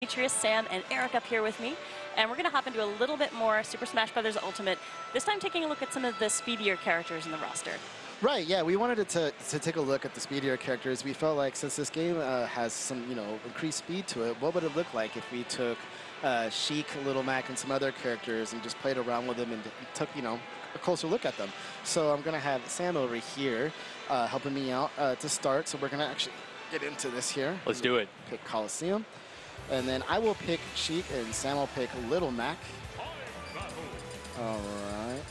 Demetrius, Sam, and Eric up here with me, and we're going to hop into a little bit more Super Smash Bros. Ultimate, this time taking a look at some of the speedier characters in the roster. Right, yeah, we wanted to take a look at the speedier characters. We felt like since this game has some, increased speed to it, what would it look like if we took Sheik, Little Mac, and some other characters and just played around with them and took, a closer look at them. So I'm going to have Sam over here helping me out to start. So we're going to actually get into this here. Let's do it. Pick Coliseum. And then I will pick Sheik, and Sam will pick Little Mac. All right.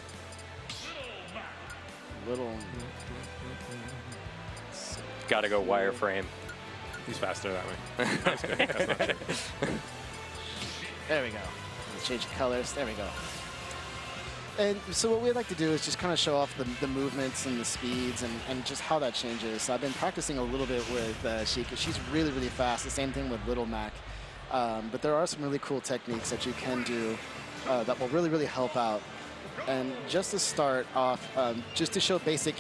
Little. Gotta go wireframe. He's faster that way. That's good. That's not true. There we go. Let's change the colors. There we go. And so what we'd like to do is just kind of show off the movements and the speeds and just how that changes. So I've been practicing a little bit with Sheik. She's really, really fast. The same thing with Little Mac. But there are some really cool techniques that you can do that will really, really help out. And just to start off, just to show basic,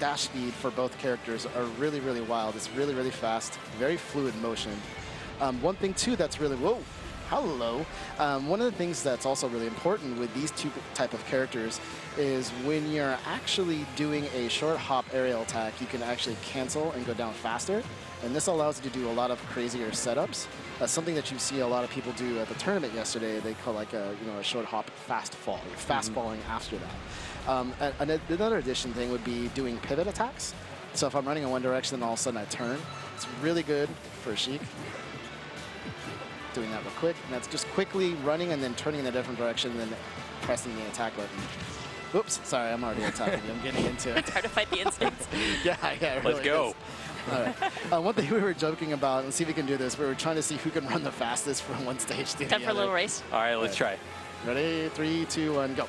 dash speed for both characters are really, really wild. It's really, really fast, very fluid motion. One thing, too, that's really, whoa, hello. One of the things that's also really important with these two type of characters is when you're actually doing a short hop aerial attack, you can actually cancel and go down faster. And this allows you to do a lot of crazier setups. Something that you see a lot of people do at the tournament yesterday, they call like a short hop fast fall. You're fast falling after that. Another addition thing would be doing pivot attacks. So if I'm running in one direction, then all of a sudden I turn. It's really good for Sheik. Doing that real quick, and that's just quickly running and then turning in a different direction and then pressing the attack button. Oops, sorry, I'm already attacking you. I'm getting into it. It's hard to fight the instincts. Yeah, it really Let's go. is. All right. One thing we were joking about, and see if we can do this, we were trying to see who can run the fastest from one stage to the other. Time for a little race. All right, let's try. Ready? 3, 2, 1, go.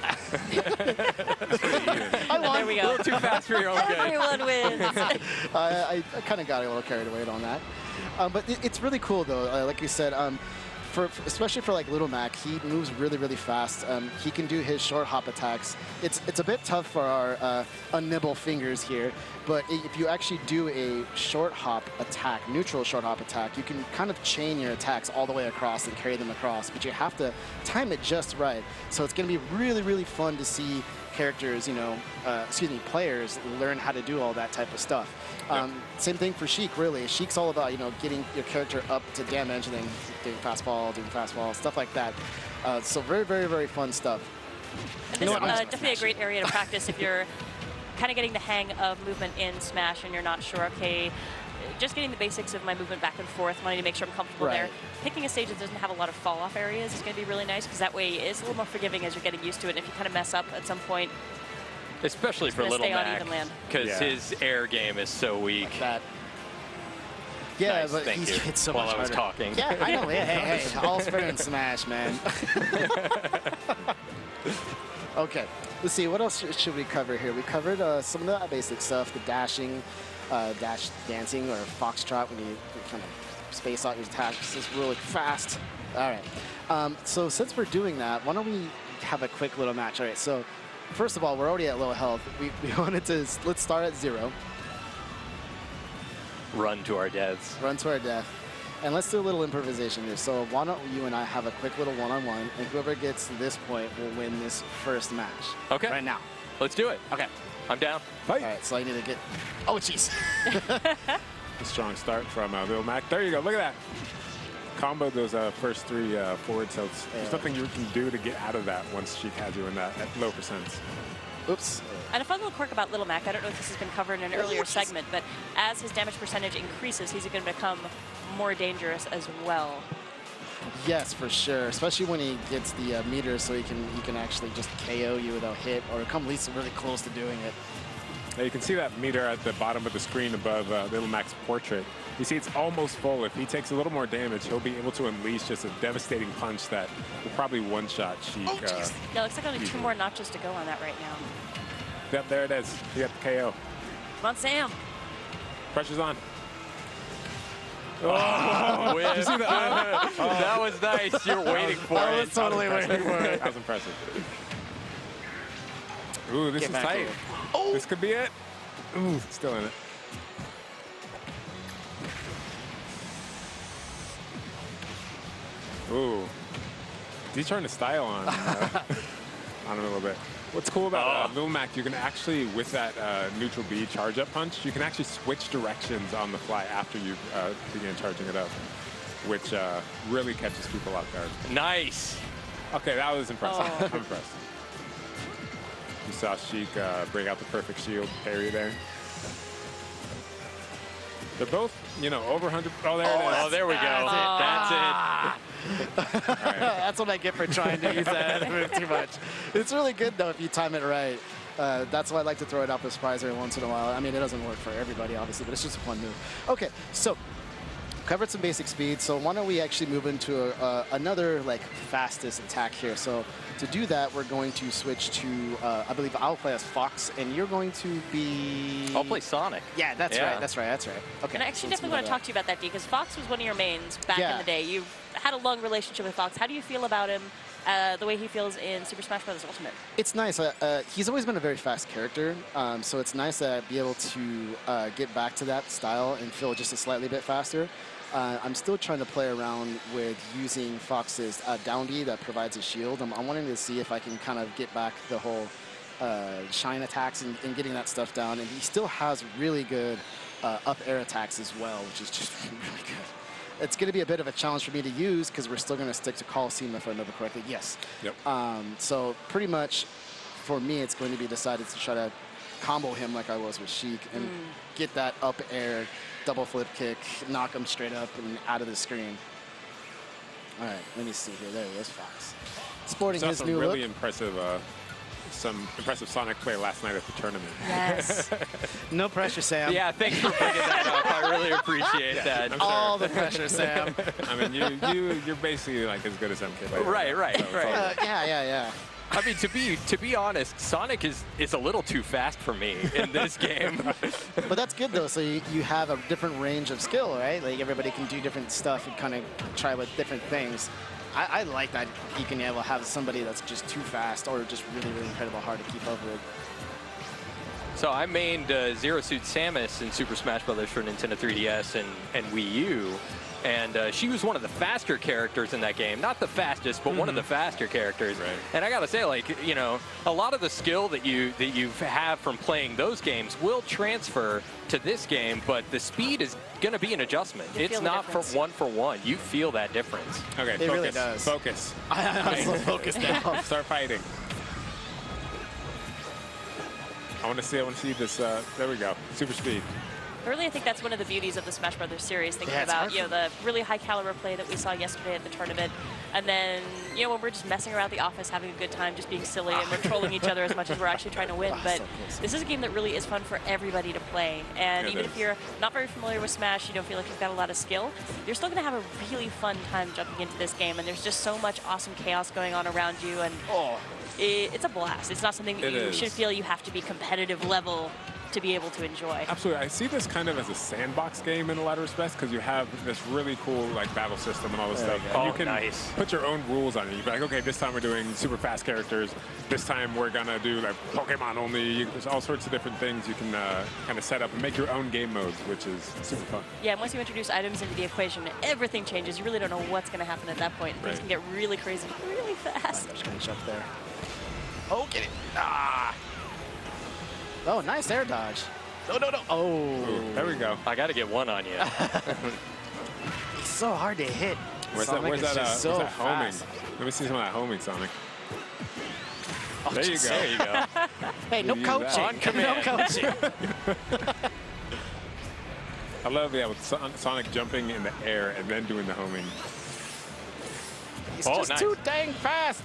I won. There we go. A little too fast for your own good. Everyone wins. I kind of got a little carried away on that. But it's really cool, though. Like you said, especially for like Little Mac, he moves really, really fast. He can do his short hop attacks. It's a bit tough for our unnibble fingers here, but if you actually do a short hop attack, neutral short hop attack, you can kind of chain your attacks all the way across and carry them across, but you have to time it just right. So it's going to be really, really fun to see characters, players learn how to do all that type of stuff. Same thing for Sheik, really. Sheik's all about, getting your character up to damage and then doing fastball, stuff like that. So very, very, very fun stuff. And this is definitely a great area to practice if you're kind of getting the hang of movement in Smash and you're not sure, okay, just getting the basics of my movement back and forth, wanting to make sure I'm comfortable there. Picking a stage that doesn't have a lot of fall-off areas is going to be really nice because that way it's a little more forgiving as you're getting used to it. And if you kind of mess up at some point, especially for Little Mac, because his air game is so weak. Like yeah, nice, but it's so while much I was harder. talking. Yeah, I know. Hey, all's fair in Smash, man. Okay, let's see. What else should we cover here? We covered some of the basic stuff, the dashing, dash dancing, or foxtrot when you kind of space out your attacks. It's really fast. All right. So since we're doing that, why don't we have a quick little match? All right. So first of all, we're already at low health. We wanted to let's start at 0. Run to our deaths. Run to our death. And let's do a little improvisation here. So why don't you and I have a quick little one-on-one, and whoever gets to this point will win this first match. Okay. Right now. Let's do it. Okay. I'm down. Fight. All right, so I need to get... Oh, jeez. A strong start from Little Mac. There you go. Look at that. Combo those first 3 forward tilts. There's nothing you can do to get out of that once Sheik has you in that at low percents. Oops. And a fun little quirk about Little Mac, I don't know if this has been covered in an earlier segment, but as his damage percentage increases, he's going to become more dangerous as well. Yes, for sure. Especially when he gets the meter, so he can actually just KO you without hit, or come at least really close to doing it. Now you can see that meter at the bottom of the screen above Little Mac's portrait. You see it's almost full. If he takes a little more damage, he'll be able to unleash just a devastating punch that will probably one-shot Sheik. No, looks like only 2 more notches to go on that right now. Yep, there it is. You got the KO. Come on, Sam. Pressure's on. Oh, Did you see that? That was nice. You're waiting for it. I was totally waiting for it. That was impressive. Ooh, this is tight. Here. Oh. This could be it. Ooh, still in it. Ooh. He's trying to style on him a little bit. What's cool about Lil Mac, you can actually, with that neutral B charge-up punch, you can actually switch directions on the fly after you begin charging it up, which really catches people off guard. Nice. Okay, that was impressive. I'm impressed. You saw Sheik bring out the perfect shield parry there. They're both, you know, over 100. Oh, there it is. Oh, there we go. That's it. Right. That's what I get for trying to use that move too much. It's really good, though, if you time it right. That's why I like to throw it out for surprise every once in a while. I mean, it doesn't work for everybody, obviously, but it's just a fun move. Okay, so covered some basic speed. So why don't we actually move into another, like, fastest attack here. So to do that, we're going to switch to, I believe I'll play as Fox, and you're going to be... I'll play Sonic. Yeah, that's right. That's right. That's right. Okay. And I actually definitely want to talk to you about that, D, because Fox was one of your mains back in the day. You've had a long relationship with Fox. How do you feel about him, the way he feels in Super Smash Bros. Ultimate? It's nice. He's always been a very fast character, so it's nice to be able to get back to that style and feel just a slightly bit faster. I'm still trying to play around with using Fox's down B that provides a shield. I'm wanting to see if I can kind of get back the whole shine attacks and getting that stuff down. And he still has really good up air attacks as well, which is just really good. It's going to be a bit of a challenge for me to use because we're still going to stick to Coliseum if I remember correctly. Yes. Yep. So pretty much for me, it's going to be decided to try to combo him like I was with Sheik and get that up air, double flip kick, knock him straight up and out of the screen. All right, let me see here. There he is, Fox. Sporting his new really look. Impressive, some impressive Sonic play last night at the tournament. Yes. No pressure, Sam. Yeah, thanks for bringing that up. I really appreciate that. I'm All the pressure, Sam. I mean, you're basically like as good as MK. Right. Yeah. I mean, to be honest, Sonic is a little too fast for me in this game. But that's good, though. So you have a different range of skill, right? Like, everybody can do different stuff and kind of try with different things. I like that you can have somebody that's just too fast or just really, really incredible hard to keep up with. So I mained Zero Suit Samus in Super Smash Bros. For Nintendo 3DS and Wii U. And she was one of the faster characters in that game. Not the fastest, but one of the faster characters. Right. And I gotta say, like, you know, a lot of the skill that you have from playing those games will transfer to this game, but the speed is gonna be an adjustment. It's not for one. You feel that difference. Okay, It focus. really does. Focus. I'm so focused now. Start fighting. I want to see this. There we go. Super speed. Really, I think that's one of the beauties of the Smash Brothers series, thinking about, you know, the really high caliber play that we saw yesterday at the tournament. And then, you know, when we're just messing around the office, having a good time, just being silly, and we're trolling each other as much as we're actually trying to win. But this is a game that really is fun for everybody to play. And even if you're not very familiar with Smash, you don't feel like you've got a lot of skill, you're still going to have a really fun time jumping into this game. And there's just so much awesome chaos going on around you. And it's a blast. It's not something that you should feel you have to be competitive level to be able to enjoy. Absolutely. I see this kind of as a sandbox game in a lot of respects because you have this really cool like battle system and all this stuff. And you can put your own rules on it. You be like, okay, this time we're doing super fast characters. This time we're gonna do like Pokemon only. There's all sorts of different things you can kind of set up and make your own game modes, which is super fun. Yeah, and once you introduce items into the equation, everything changes. You really don't know what's going to happen at that point. Things can get really crazy, really fast. I'm just going to jump there. Oh, get it. Ah. Oh, nice air dodge. No. Oh. Ooh, there we go. I got to get one on you. It's so hard to hit. Where's that homing? Let me see some of that homing, Sonic. Oh, there you go. There you go. Hey, no coaching. On command. No coaching. I love with Sonic jumping in the air and then doing the homing. He's just too dang fast.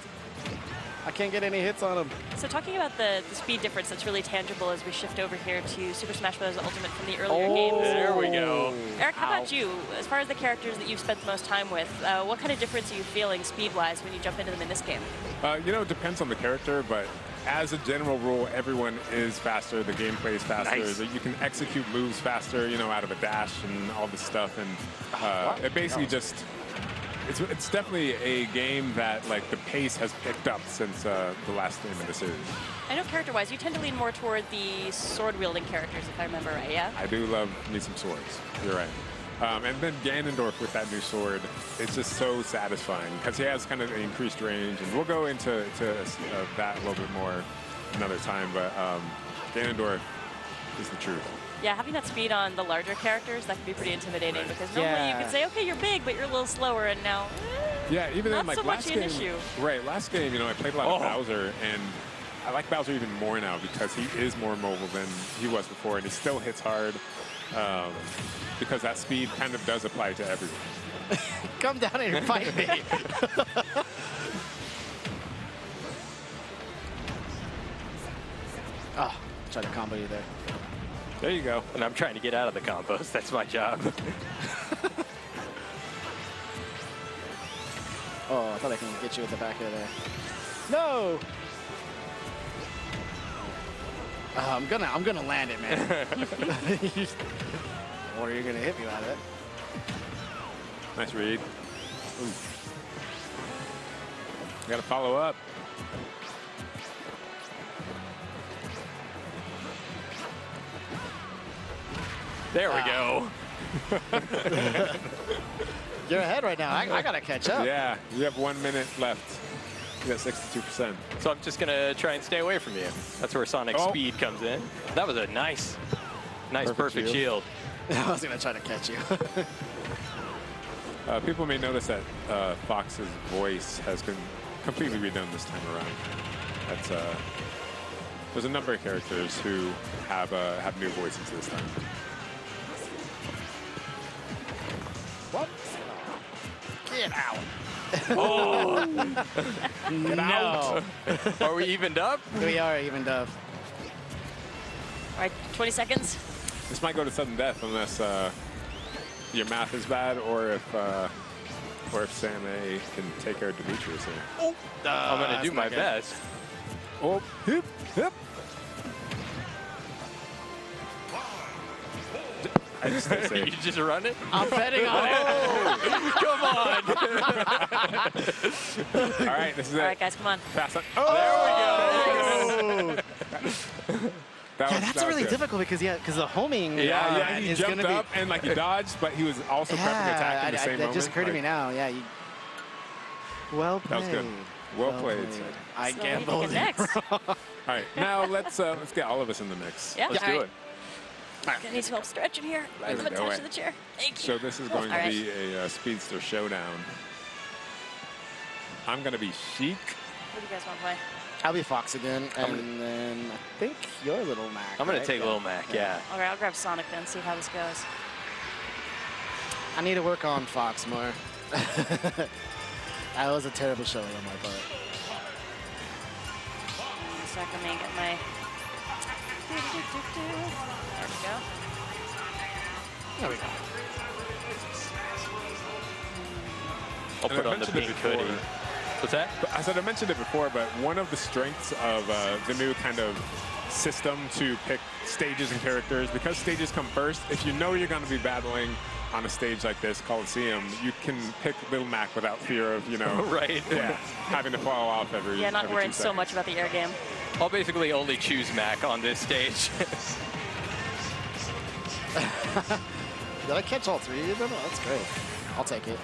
I can't get any hits on him. So talking about the speed difference that's really tangible as we shift over here to Super Smash Bros. Ultimate from the earlier games. There we go. Eric, how about you? As far as the characters that you've spent the most time with, what kind of difference are you feeling speed-wise when you jump into them in this game? You know, it depends on the character, but as a general rule, everyone is faster. The gameplay is faster. You can execute moves faster, you know, out of a dash and all this stuff. And it basically just... It's definitely a game that, like, the pace has picked up since the last game of the series. I know character-wise, you tend to lean more toward the sword-wielding characters, if I remember right, yeah? I do love me some swords. You're right. And then Ganondorf with that new sword, it's just so satisfying because he has kind of an increased range. And we'll go into that a little bit more another time, but Ganondorf is the truth. Yeah, having that speed on the larger characters, that can be pretty intimidating because normally you could say, okay, you're big, but you're a little slower, and now even not in like so last much game, an issue. right? Last game, you know, I played a lot of Bowser, and I like Bowser even more now because he is more mobile than he was before, and he still hits hard because that speed kind of does apply to everyone. Come down and fight me. Oh, try to combo you there. There you go. And I'm trying to get out of the combos. That's my job. Oh, I thought I can get you at the back of there. No! I'm gonna land it, man. Or you're gonna hit me out of it. Nice read. Ooh. Gotta follow up. There we go. You're ahead right now. I gotta catch up. Yeah, you have 1 minute left. You got 62%. So I'm just going to try and stay away from you. That's where Sonic speed comes in. That was a nice perfect shield. I was gonna try to catch you. People may notice that Fox's voice has been completely redone this time around. That's there's a number of characters who have new voices this time. What? Get out. Oh! Get out. Are we evened up? We are evened up. All right, 20 seconds. This might go to sudden death unless your math is bad, or if Sam A can take care of Demetrius here. Oh, I'm going to do my best. Oh, hip, hip. I just stay safe. You just run it? I'm betting on it. Come on! All right, this is it. All right, guys, come on. Pass on. Oh! That That's really difficult because the homing he is jumped gonna be up and like he dodged, but he was also prepping to attack in the same moment. That just occurred to me now. Yeah. Well played. That was good. Well played. I So gambled. next. All right, now let's get all of us in the mix. Yeah, Let's all do right. it. Gonna need some help stretching here. There I'm we go. attached to the chair. Thank you. So this is going All to right. be a speedster showdown. I'm going to be Sheik. What do you guys want to play? I'll be Fox again, and then I think you're Little Mac. I'm going right? to take Lil Mac, yeah. All right, I'll grab Sonic then, see how this goes. I need to work on Fox more. That was a terrible showing on my part. So I can make it my... There we go. There we go. I'll put on the pink hoodie. What's that? I said I mentioned it before, but one of the strengths of the new kind of system to pick stages and characters, because stages come first, if you know you're going to be battling on a stage like this, Coliseum, you can pick Little Mac without fear of, Right. Yeah, having to fall off every Yeah, not every worrying 2 so seconds. much about the air game. I'll basically only choose Mac on this stage. Did I catch all three of them? Oh, that's great. I'll take it.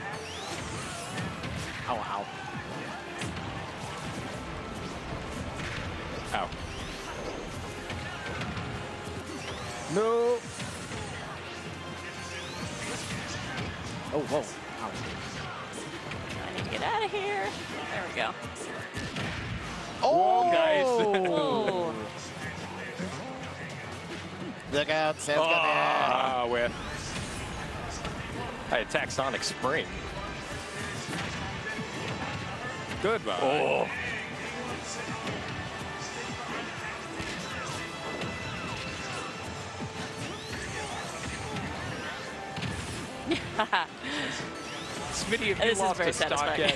Oh, wow. Ow. No. Oh, whoa. Ow. I need to get out of here. There we go. Oh, Nice. Oh, Look out, Sam's got Ah, whiff. I attack Sonic Spring. Goodbye. Oh. Smitty, if This you is lost very a stock satisfying. yet?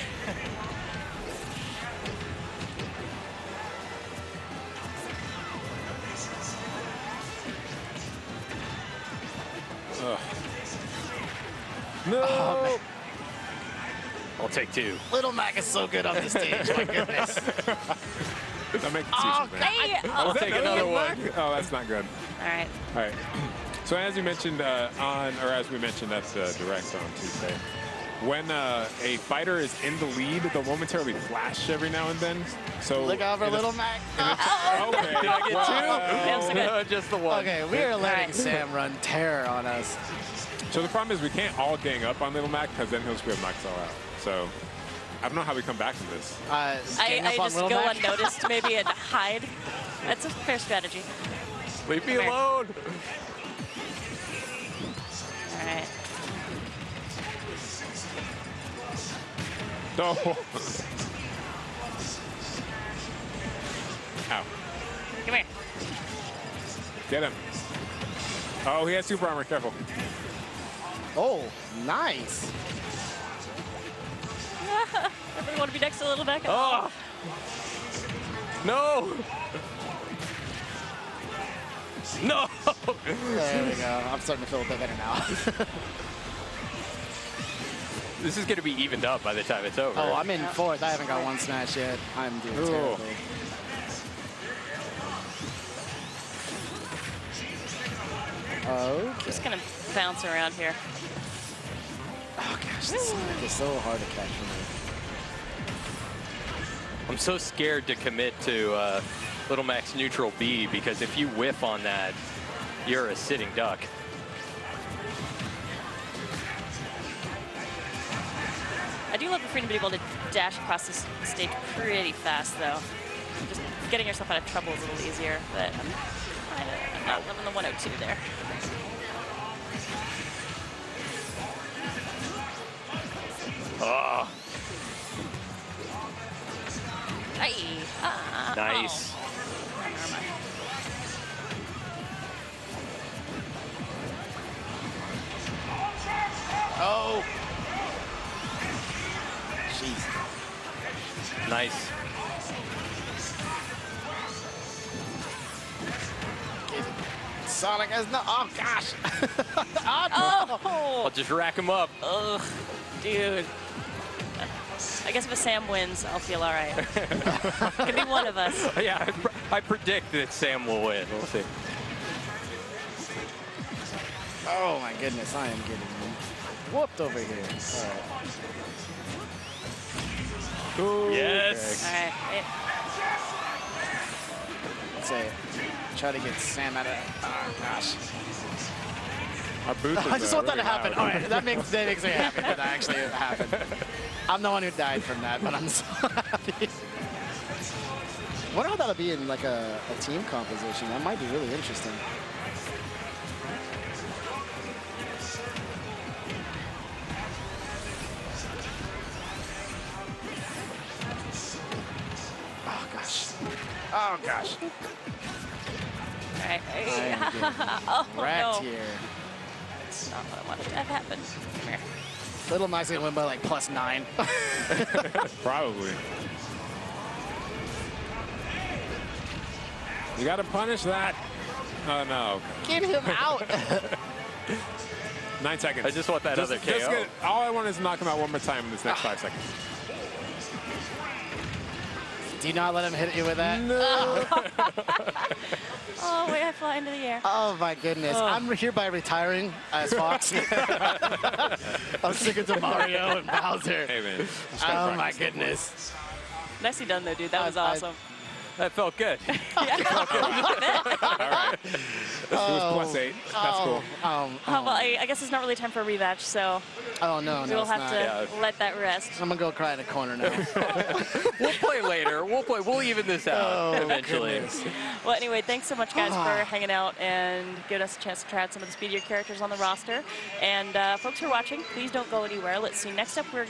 No. Oh, I'll take 2. Little Mac is so good on this stage. My goodness. That makes it Oh, man. hey! I'll take another one. Oh, that's not good. All right. All right. So as you mentioned as we mentioned at the Direct on Tuesday, when a fighter is in the lead, they'll momentarily flash every now and then. So look out for Little Mac. Okay. Did I get two? Feels good. Just the one. Okay, we are letting Right. Sam run terror on us. So the problem is we can't all gang up on Little Mac because then he'll screw Max all out. So I don't know how we come back from this. I just go unnoticed maybe and hide. That's a fair strategy. Leave me Come here. alone. All right. No. Ow. Come here. Get him. Oh, he has super armor. Careful. Oh, nice. Everybody want to be next to Little Mac? Oh. No. No. There we go. I'm starting to feel a bit better now. This is going to be evened up by the time it's over. Oh, I'm in fourth. I haven't got one smash yet. I'm doing terribly. Okay. Just gonna bounce around here. Oh gosh, this Sonic is so hard to catch for me. I'm so scared to commit to Little Mac's neutral B because if you whiff on that, you're a sitting duck. I do love the freedom to be able to dash across this stage pretty fast, though. Just getting yourself out of trouble is a little easier, but I'm not living the 102 there. Oh, Aye. nice. Oh. Never mind. Oh. Jeez. Nice. Sonic has no. Oh gosh. Oh. I'll just rack him up. Ugh, dude. I guess if a Sam wins, I'll feel all right. Could be one of us. Yeah, I predict that Sam will win. We'll see. Oh my goodness, I am getting whooped over here. All right. Yes. All right. Let's say, try to get Sam out of. Oh gosh. Our booth is, I just want that to really happen. loud. All right, that makes me happy that actually happened. I'm the one who died from that, but I'm so happy. I wonder how that'll be in like a team composition. That might be really interesting. Oh gosh. Oh gosh. All right. I'm Oh, wrecked no. here. That's not what I wanted to have happen. Come here. Little Max gonna win by like +9. Probably. You got to punish that. Oh, no. Get him out. 9 seconds. I just want that other KO. All I want is to knock him out one more time in this next 5 seconds. Do not let him hit you with that. No. Oh, wait, I fly into the air. Oh my goodness. Oh. I'm hereby retiring as Fox. I'm sticking to Mario and Bowser. Hey, man. Oh my goodness. Nicely done, though, dude. That was I- awesome. That felt good. All right. It was +8. That's cool. Well, I guess it's not really time for a rematch, so Oh no, we'll it's have not. to Yeah. let that rest. I'm gonna go cry in a corner now. We'll play later. We'll even this out Oh, eventually. goodness. Well, anyway, thanks so much, guys, for hanging out and giving us a chance to try out some of the speedier characters on the roster. And folks who are watching, please don't go anywhere. Let's see. Next up, we're